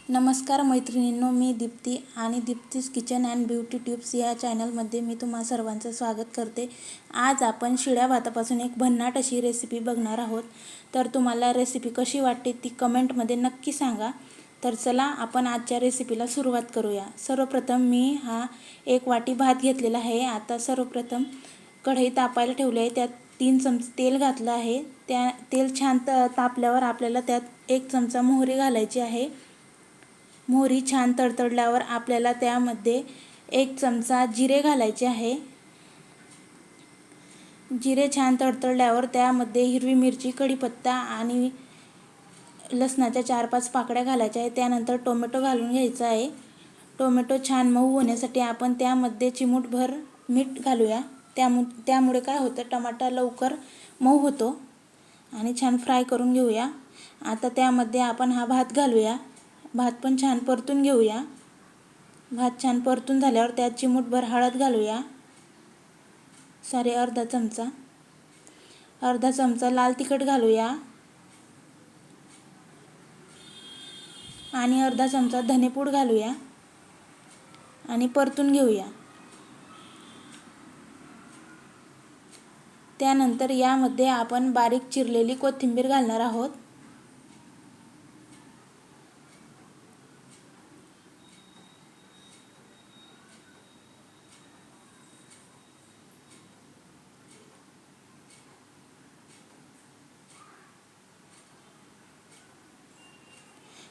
नमस्कार मैत्रिणींनो, मी दीप्ती आणि दीप्तीज किचन अँड ब्युटी टिप्स या चॅनलमध्ये मी तुम्हा सर्वांचं स्वागत करते। आज आपण शिळ्या भातापासून एक भन्नाट अशी रेसिपी बघणार आहोत। तर तुम्हाला रेसिपी कशी वाटते ती कमेंटमध्ये नक्की सांगा। तर चला आपण आजच्या रेसिपीला सुरुवात करूया। सर्वप्रथम मी एक वाटी भात घेतलेला आहे। आता सर्वप्रथम कढई तापायला ठेवली आहे, त्यात 3 चमचे तेल घातलं आहे। त्या तेल छान तापल्यावर आपल्याला त्यात 1 चमचा मोहरी घालायची आहे। मोहरी छान तडतडल्यावर आपल्याला त्यामध्ये 1 चमचा जिरे घालायचे आहे। जिरे छान तडतडल्यावर त्यामध्ये हिरवी मिरची, कढीपत्ता आणि लसणाच्या 4-5 पाकळ्या घालायच्या आहेत। त्यानंतर टोमॅटो घालून घ्यायचा आहे। टोमॅटो छान मऊ होण्यासाठी आपण त्यामध्ये चिमूटभर मीठ घालूया। त्यामुळे काय होतं, टमाटा लवकर मऊ होतो आणि छान फ्राय करून घेऊया। आता त्यामध्ये आपण भात घालूया। भात पण छान परतून घेऊया। भात छान परतून झाल्यावर त्यात चिमूटभर हळद घालूया, अर्धा चमचा लाल तिखट घालूया आणि अर्धा चमचा धनेपूड घालूया आणि परतून घेऊया। त्यानंतर यामध्ये आपण बारीक चिरलेली कोथिंबीर घालणार आहोत।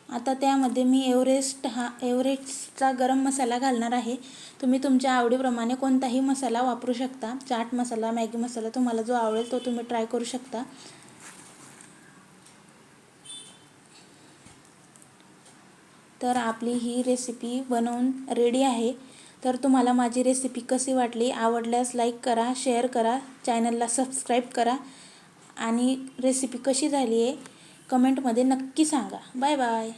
आता त्यामध्ये मी एव्हरेस्टचा गरम मसाला घालणार आहे। तुम्ही तुमच्या आवडीप्रमाणे कोणताही मसाला वापरू शकता। चाट मसाला, मॅगी मसाला, तुम्हाला जो आवडेल तो तुम्ही ट्राय करू शकता। तर आपली ही रेसिपी बनवून रेडी आहे। तर तुम्हाला माझी रेसिपी कशी वाटली, आवडल्यास लाईक करा, शेअर करा, चॅनलला सबस्क्राईब करा आणि रेसिपी कशी झाली आहे कमेंटमध्ये नक्की सांगा। Bye bye.